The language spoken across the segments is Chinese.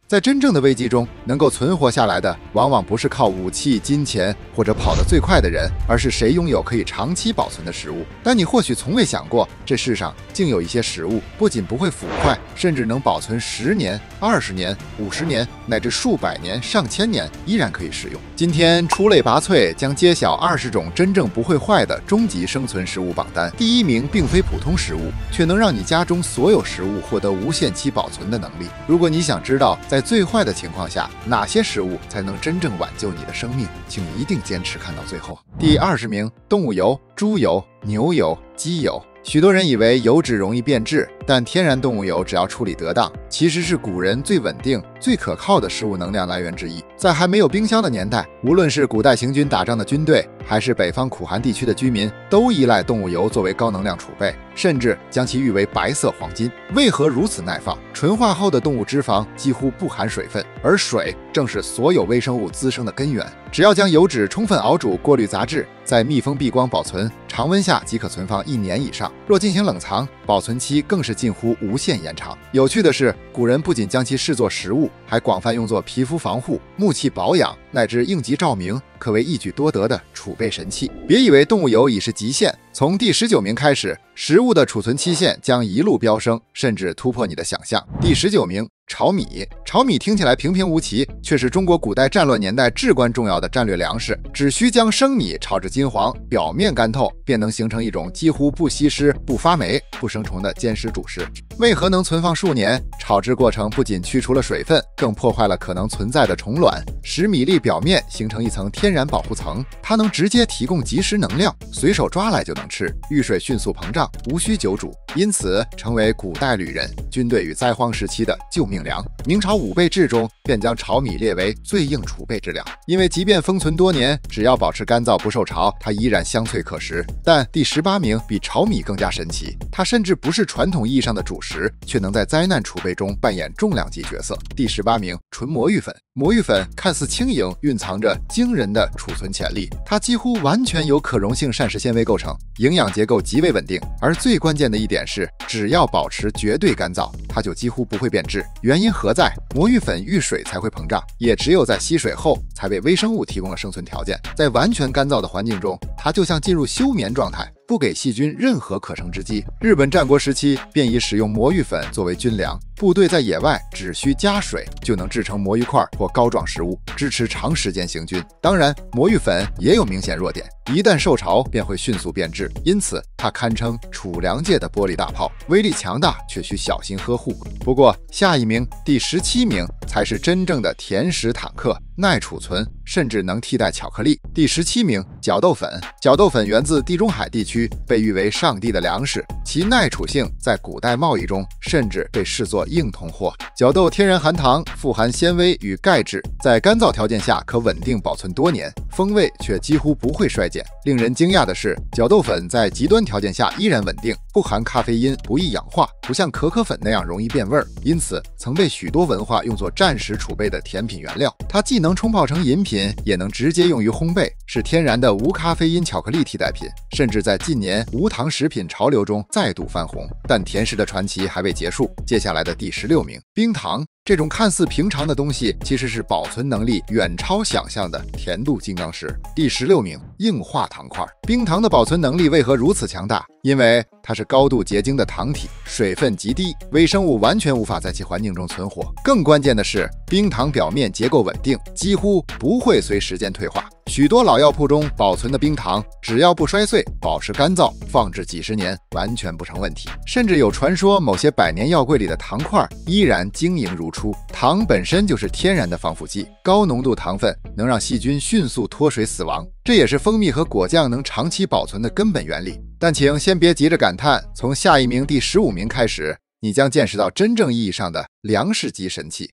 在真正的危机中，能够存活下来的，往往不是靠武器、金钱或者跑得最快的人，而是谁拥有可以长期保存的食物。但你或许从未想过，这世上竟有一些食物不仅不会腐坏，甚至能保存10年、20年、50年，乃至数百年、上千年，依然可以食用。今天出类拔萃，将揭晓20种真正不会坏的终极生存食物榜单。第1名并非普通食物，却能让你家中所有食物获得无限期保存的能力。如果你想知道在最坏的情况下，哪些食物才能真正挽救你的生命，请一定坚持看到最后。第20名，动物油、猪油、牛油、鸡油。许多人以为油脂容易变质，但天然动物油只要处理得当，其实是古人最稳定、最可靠的食物能量来源之一。在还没有冰箱的年代，无论是古代行军打仗的军队，还是北方苦寒地区的居民，都依赖动物油作为高能量储备，甚至将其誉为白色黄金。为何如此耐放？纯化后的动物脂肪几乎不含水分，而水正是所有微生物滋生的根源。只要将油脂充分熬煮、过滤杂质，在密封闭光保存，常温下即可存放1年以上。若进行冷藏，保存期更是近乎无限延长。有趣的是，古人不仅将其视作食物，还广泛用作皮肤防护、木器保养，乃至应急照明，可谓一举多得的储备神器。别以为动物油已是极限，从第19名开始，食物的储存期限将一路飙升，甚至突破你的想象。第19名，炒米。炒米听起来平平无奇，却是中国古代战乱年代至关重要的战略粮食。只需将生米炒至金黄，表面干透，便能形成一种几乎不吸湿、不发霉、不生虫的坚实主食。为何能存放数年？炒制过程不仅去除了水分，更破坏了可能存在的虫卵，使米粒表面形成一层天然保护层。它能直接提供即时能量，随手抓来就能吃，遇水迅速膨胀，无需久煮，因此成为古代旅人、军队与灾荒时期的救命粮。明朝武备志中便将炒米列为最硬储备之粮，因为即便封存多年，只要保持干燥不受潮，它依然香脆可食。但第18名比炒米更加神奇，它甚至不是传统意义上的主食，却能在灾难储备中扮演重量级角色。第18名，纯魔芋粉。魔芋粉看似轻盈，蕴藏着惊人的储存潜力。它几乎完全由可溶性膳食纤维构成，营养结构极为稳定。而最关键的一点是，只要保持绝对干燥，它就几乎不会变质。原因何在？魔芋粉遇水才会膨胀，也只有在吸水后才为微生物提供了生存条件。在完全干燥的环境中，它就像进入休眠状态，不给细菌任何可乘之机。日本战国时期便以使用魔芋粉作为军粮，部队在野外只需加水就能制成魔芋块或膏状食物，支持长时间行军。当然，魔芋粉也有明显弱点，一旦受潮便会迅速变质，因此它堪称储粮界的玻璃大炮，威力强大，却需小心呵护。不过下一名第17名才是真正的甜食坦克，耐储存，甚至能替代巧克力。第17名，角豆粉。角豆粉源自地中海地区，被誉为上帝的粮食，其耐储性在古代贸易中甚至被视作硬通货。角豆天然含糖，富含纤维与钙质，在干燥条件下可稳定保存多年，风味却几乎不会衰减。令人惊讶的是，角豆粉在极端条件下依然稳定，不含咖啡因，不易氧化，不像可可粉那样容易变味儿，因此曾被许多文化用作战时储备的甜品原料。它既能冲泡成饮品，也能直接用于烘焙，是天然的无咖啡因巧克力替代品，甚至在近年无糖食品潮流中再度翻红。但甜食的传奇还未结束，接下来的第16名，冰糖。这种看似平常的东西，其实是保存能力远超想象的甜度金刚石。第16名，硬化糖块。冰糖的保存能力为何如此强大？因为它是高度结晶的糖体，水分极低，微生物完全无法在其环境中存活。更关键的是，冰糖表面结构稳定，几乎不会随时间退化。许多老药铺中保存的冰糖，只要不摔碎，保持干燥，放置几十年，完全不成问题。甚至有传说，某些百年药柜里的糖块依然晶莹如初。糖本身就是天然的防腐剂，高浓度糖分能让细菌迅速脱水死亡，这也是蜂蜜和果酱能长期保存的根本原理。但请先别急着感叹，从下一名第15名开始，你将见识到真正意义上的粮食级神器，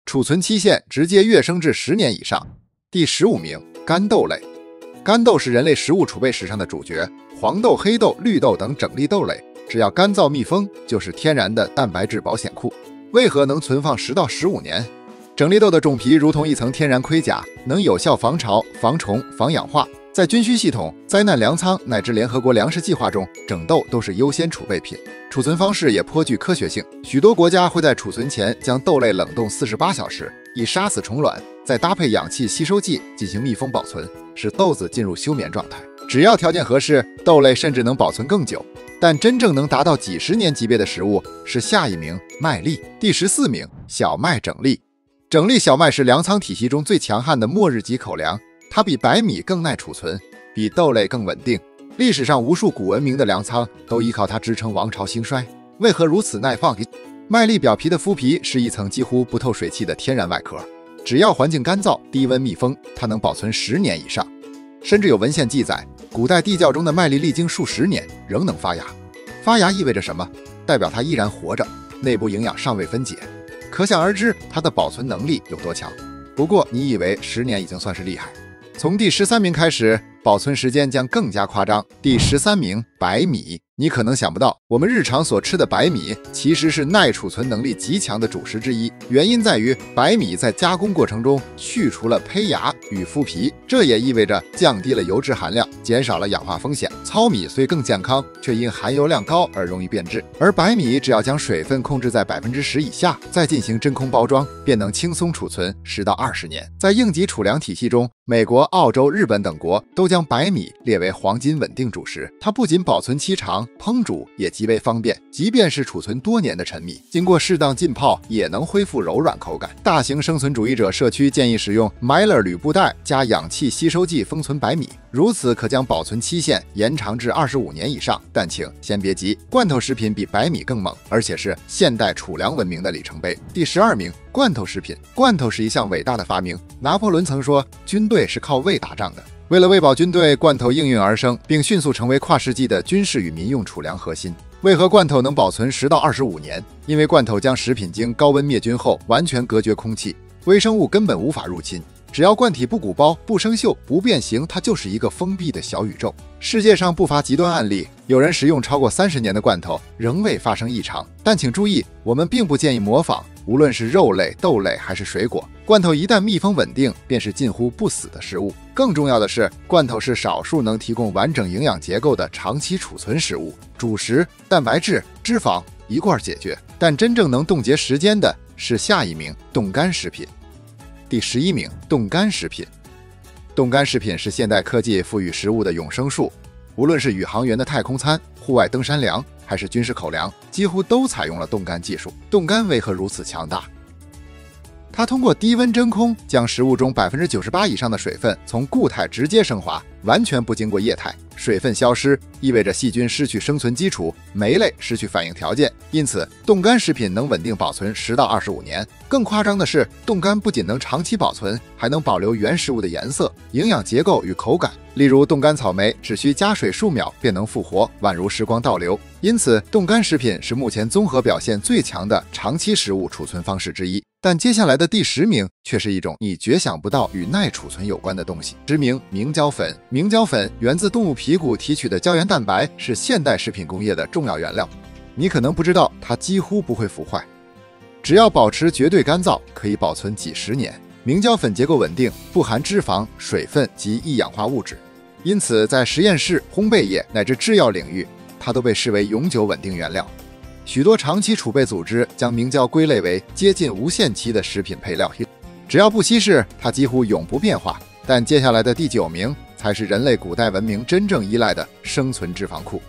储存期限直接跃升至10年以上。第15名，干豆类。干豆是人类食物储备史上的主角，黄豆、黑豆、绿豆等整粒豆类，只要干燥密封，就是天然的蛋白质保险库。为何能存放10到15年？整粒豆的种皮如同一层天然盔甲，能有效防潮、防虫、防氧化。在军需系统、灾难粮仓乃至联合国粮食计划中，整豆都是优先储备品。储存方式也颇具科学性，许多国家会在储存前将豆类冷冻48小时，以杀死虫卵，再搭配氧气吸收剂进行密封保存，使豆子进入休眠状态。只要条件合适，豆类甚至能保存更久。但真正能达到几十年级别的食物是下一名麦粒，第14名小麦整粒。整粒小麦是粮仓体系中最强悍的末日级口粮，它比白米更耐储存，比豆类更稳定。历史上无数古文明的粮仓都依靠它支撑王朝兴衰。为何如此耐放？麦粒表皮的麸皮是一层几乎不透水汽的天然外壳，只要环境干燥、低温密封，它能保存10年以上。甚至有文献记载，古代地窖中的麦粒历经数十年仍能发芽。发芽意味着什么？代表它依然活着，内部营养尚未分解，可想而知它的保存能力有多强。不过你以为10年已经算是厉害，从第13名开始，保存时间将更加夸张。第13名白米。你可能想不到，我们日常所吃的白米其实是耐储存能力极强的主食之一。原因在于白米在加工过程中去除了胚芽与麸皮，这也意味着降低了油脂含量，减少了氧化风险。糙米虽更健康，却因含油量高而容易变质，而白米只要将水分控制在10%以下，再进行真空包装，便能轻松储存10到20年。在应急储粮体系中，美国、澳洲、日本等国都将白米列为黄金稳定主食。它不仅保存期长，烹煮也极为方便，即便是储存多年的陈米，经过适当浸泡也能恢复柔软口感。大型生存主义者社区建议使用 Mylar 铝布袋加氧气吸收剂封存白米，如此可将保存期限延长至25年以上。但请先别急，罐头食品比白米更猛，而且是现代储粮文明的里程碑。第12名罐头食品。罐头是一项伟大的发明。拿破仑曾说，军队是靠胃打仗的。为了喂饱军队，罐头应运而生，并迅速成为跨世纪的军事与民用储粮核心。为何罐头能保存10到25年？因为罐头将食品经高温灭菌后，完全隔绝空气，微生物根本无法入侵。只要罐体不鼓包、不生锈、不变形，它就是一个封闭的小宇宙。世界上不乏极端案例，有人食用超过30年的罐头仍未发生异常。但请注意，我们并不建议模仿，无论是肉类、豆类还是水果，罐头一旦密封稳定，便是近乎不死的食物。更重要的是，罐头是少数能提供完整营养结构的长期储存食物，主食、蛋白质、脂肪一罐解决。但真正能冻结时间的是下一名冻干食品。第11名冻干食品。冻干食品是现代科技赋予食物的永生术，无论是宇航员的太空餐、户外登山粮，还是军事口粮，几乎都采用了冻干技术。冻干为何如此强大？它通过低温真空将食物中98%以上的水分从固态直接升华，完全不经过液态。水分消失意味着细菌失去生存基础，酶类失去反应条件，因此冻干食品能稳定保存10到25年。更夸张的是，冻干不仅能长期保存，还能保留原食物的颜色、营养结构与口感。例如冻干草莓只需加水数秒便能复活，宛如时光倒流。因此冻干食品是目前综合表现最强的长期食物储存方式之一。但接下来的第10名却是一种你绝想不到与耐储存有关的东西。10名明胶粉。明胶粉源自动物皮骨提取的胶原蛋白，是现代食品工业的重要原料。你可能不知道，它几乎不会腐坏，只要保持绝对干燥，可以保存几十年。明胶粉结构稳定，不含脂肪、水分及一氧化物质，因此在实验室、烘焙业乃至制药领域，它都被视为永久稳定原料。许多长期储备组织将明胶归类为接近无限期的食品配料，只要不稀释，它几乎永不变化。但接下来的第9名才是人类古代文明真正依赖的生存脂肪库。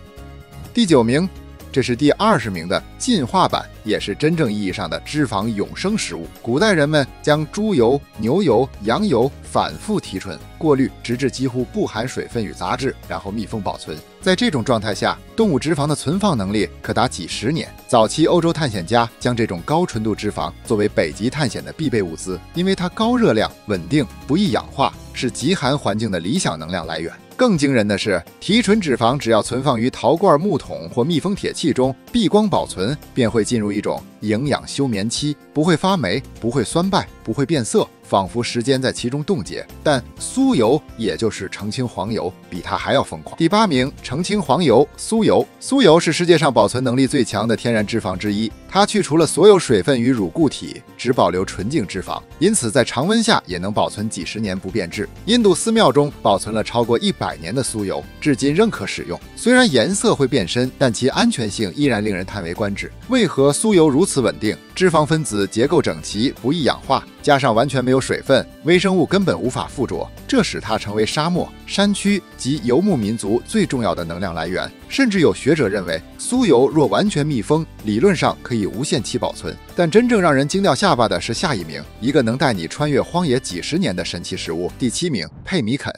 第9名，这是第20名的进化版，也是真正意义上的脂肪永生食物。古代人们将猪油、牛油、羊油反复提纯、过滤，直至几乎不含水分与杂质，然后密封保存。在这种状态下，动物脂肪的存放能力可达几十年。早期欧洲探险家将这种高纯度脂肪作为北极探险的必备物资，因为它高热量、稳定、不易氧化，是极寒环境的理想能量来源。更惊人的是，提纯脂肪只要存放于陶罐、木桶或密封铁器中，闭光保存，便会进入一种营养休眠期，不会发霉，不会酸败，不会变色，仿佛时间在其中冻结。但酥油，也就是澄清黄油，比它还要疯狂。第8名，澄清黄油，酥油。酥油是世界上保存能力最强的天然脂肪之一，它去除了所有水分与乳固体，只保留纯净脂肪，因此在常温下也能保存几十年不变质。印度寺庙中保存了超过100年的酥油，至今仍可使用。虽然颜色会变深，但其安全性依然令人叹为观止。为何酥油如此稳定？脂肪分子结构整齐，不易氧化，加上完全没有水分，微生物根本无法附着，这使它成为沙漠、山区及游牧民族最重要的能量来源。甚至有学者认为，酥油若完全密封，理论上可以无限期保存。但真正让人惊掉下巴的是下一名，一个能带你穿越荒野几十年的神奇食物。第7名，佩米肯。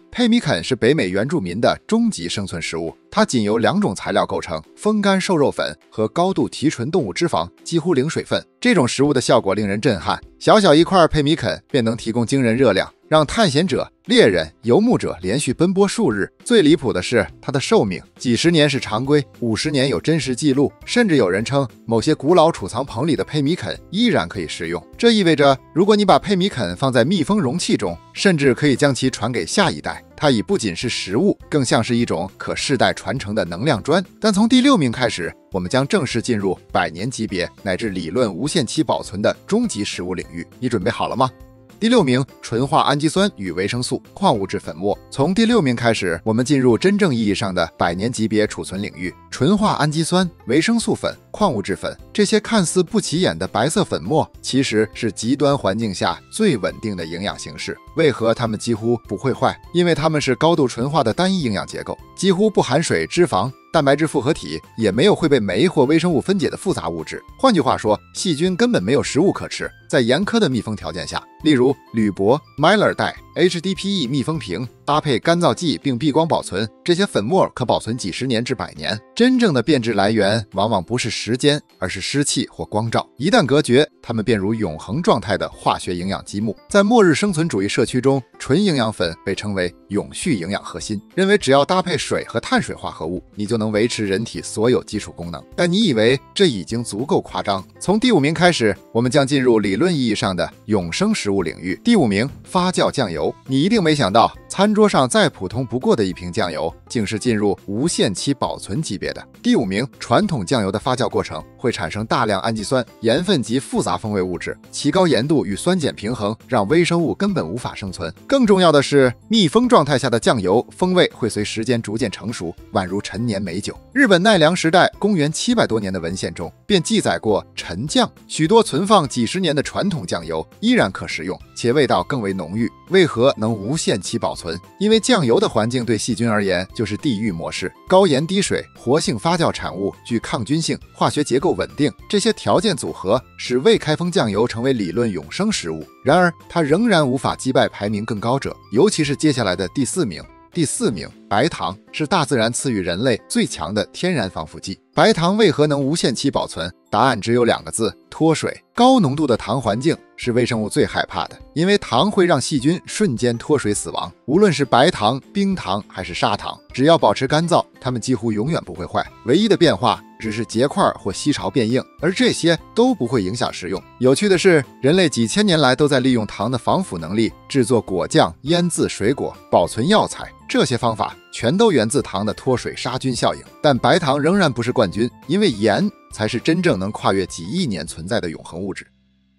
佩米肯是北美原住民的终极生存食物，它仅由2种材料构成：风干瘦肉粉和高度提纯动物脂肪，几乎零水分。这种食物的效果令人震撼，小小一块佩米肯便能提供惊人热量，让探险者、猎人、游牧者连续奔波数日。最离谱的是它的寿命，几十年是常规，50年有真实记录，甚至有人称某些古老储藏棚里的佩米肯依然可以食用。这意味着，如果你把佩米肯放在密封容器中，甚至可以将其传给下一代。它已不仅是食物，更像是一种可世代传承的能量砖。但从第6名开始，我们将正式进入100年级别乃至理论无限期保存的终极食物领域。你准备好了吗？第6名，纯化氨基酸与维生素矿物质粉末。从第6名开始，我们进入真正意义上的100年级别储存领域。纯化氨基酸、维生素粉、矿物质粉，这些看似不起眼的白色粉末，其实是极端环境下最稳定的营养形式。为何它们几乎不会坏？因为它们是高度纯化的单一营养结构，几乎不含水、脂肪、蛋白质复合体，也没有会被酶或微生物分解的复杂物质。换句话说，细菌根本没有食物可吃。在严苛的密封条件下，例如铝箔、Mylar 袋、HDPE 密封瓶，搭配干燥剂并避光保存，这些粉末可保存几十年至100年。真正的变质来源往往不是时间，而是湿气或光照。一旦隔绝，它们便如永恒状态的化学营养积木。在末日生存主义社区中，纯营养粉被称为永续营养核心，认为只要搭配水和碳水化合物，你就能维持人体所有基础功能。但你以为这已经足够夸张？从第5名开始，我们将进入理论意义上的永生食物领域。第5名，发酵酱油。你一定没想到，餐桌上再普通不过的一瓶酱油，竟是进入无限期保存级别的。第5名，传统酱油的发酵过程会产生大量氨基酸、盐分及复杂风味物质，其高盐度与酸碱平衡，让微生物根本无法生存。更重要的是，密封状态下的酱油风味会随时间逐渐成熟，宛如陈年美酒。日本奈良时代公元700多年的文献中便记载过陈酱，许多存放几十年的传统酱油依然可食用，且味道更为浓郁。为何能无限期保存？因为酱油的环境对细菌而言就是地狱模式，高盐低水，活性发酵产物具抗菌性，化学结构稳定，这些条件组合使未开封酱油成为理论永生食物。然而它仍然无法击败排名更高者，尤其是接下来的第4名。第4名，白糖是大自然赐予人类最强的天然防腐剂。白糖为何能无限期保存？答案只有2个字：脱水。高浓度的糖环境是微生物最害怕的，因为糖会让细菌瞬间脱水死亡。无论是白糖、冰糖还是砂糖，只要保持干燥，它们几乎永远不会坏。唯一的变化只是结块或吸潮变硬，而这些都不会影响食用。有趣的是，人类几千年来都在利用糖的防腐能力制作果酱、腌制水果、保存药材。这些方法全都源自糖的脱水杀菌效应。但白糖仍然不是冠军，因为盐才是真正能跨越几亿年存在的永恒物质。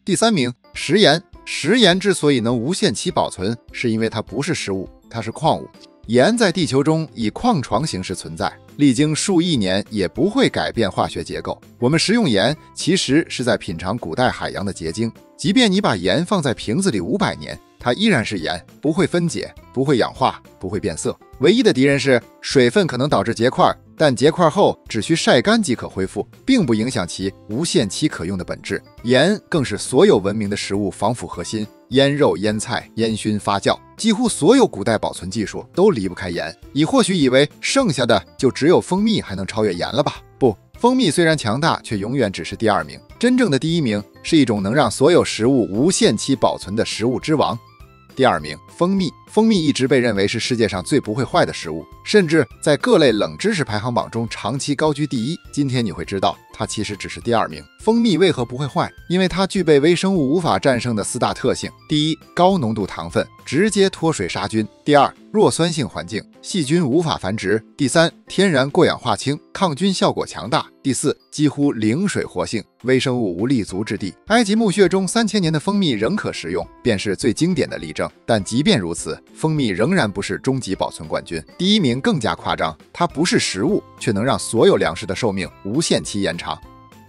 第3名，食盐。食盐之所以能无限期保存，是因为它不是食物，它是矿物。盐在地球中以矿床形式存在，历经数亿年也不会改变化学结构。我们食用盐其实是在品尝古代海洋的结晶，即便你把盐放在瓶子里500年，它依然是盐，不会分解，不会氧化，不会变色。唯一的敌人是水分可能导致结块，但结块后只需晒干即可恢复，并不影响其无限期可用的本质。盐更是所有文明的食物防腐核心，腌肉、腌菜、烟熏、发酵，几乎所有古代保存技术都离不开盐。你或许以为剩下的就只有蜂蜜还能超越盐了吧？不，蜂蜜虽然强大，却永远只是第2名。真正的第1名是一种能让所有食物无限期保存的食物之王。第2名，蜂蜜。蜂蜜一直被认为是世界上最不会坏的食物，甚至在各类冷知识排行榜中长期高居第1。今天你会知道，它其实只是第2名。蜂蜜为何不会坏？因为它具备微生物无法战胜的4大特性：第一，高浓度糖分，直接脱水杀菌；第二，弱酸性环境，细菌无法繁殖；第三，天然过氧化氢，抗菌效果强大；第四，几乎零水活性，微生物无立足之地。埃及墓穴中3000年的蜂蜜仍可食用，便是最经典的例证。但即便如此，蜂蜜仍然不是终极保存冠军。第1名更加夸张，它不是食物，却能让所有粮食的寿命无限期延长。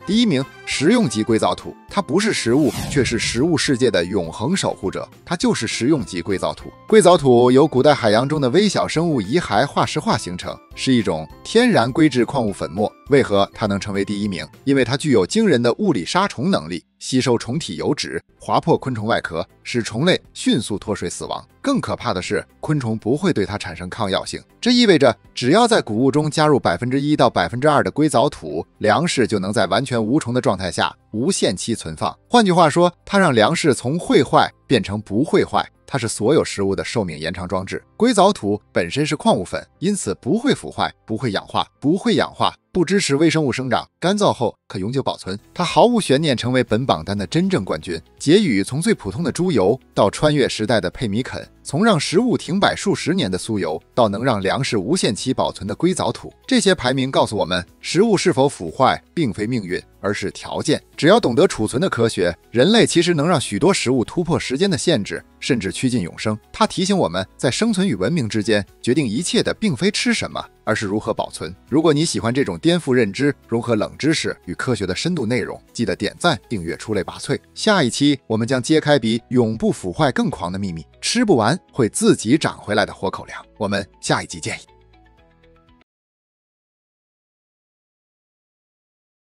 第1名，食用级硅藻土，它不是食物，却是食物世界的永恒守护者，它就是食用级硅藻土。硅藻土由古代海洋中的微小生物遗骸化石化形成，是一种天然硅质矿物粉末。为何它能成为第1名？因为它具有惊人的物理杀虫能力，吸收虫体油脂，划破昆虫外壳，使虫类迅速脱水死亡。更可怕的是，昆虫不会对它产生抗药性。这意味着，只要在谷物中加入1%到2%的硅藻土，粮食就能在完全无虫的状态下无限期存放。换句话说，它让粮食从会坏变成不会坏。它是所有食物的寿命延长装置。硅藻土本身是矿物粉，因此不会腐坏，不会氧化，不支持微生物生长，干燥后可永久保存。它毫无悬念成为本榜单的真正冠军。结语从最普通的猪油到穿越时代的佩米肯，从让食物停摆数十年的酥油到能让粮食无限期保存的硅藻土，这些排名告诉我们，食物是否腐坏并非命运，而是条件。只要懂得储存的科学，人类其实能让许多食物突破时间的限制，甚至趋近永生。它提醒我们，在生存与文明之间，决定一切的并非吃什么，而是如何保存。如果你喜欢这种颠覆认知、融合冷知识与科学的深度内容，记得点赞、订阅、出类拔萃。下一期我们将揭开比永不腐坏更狂的秘密：吃不完会自己长回来的活口粮。我们下一集见。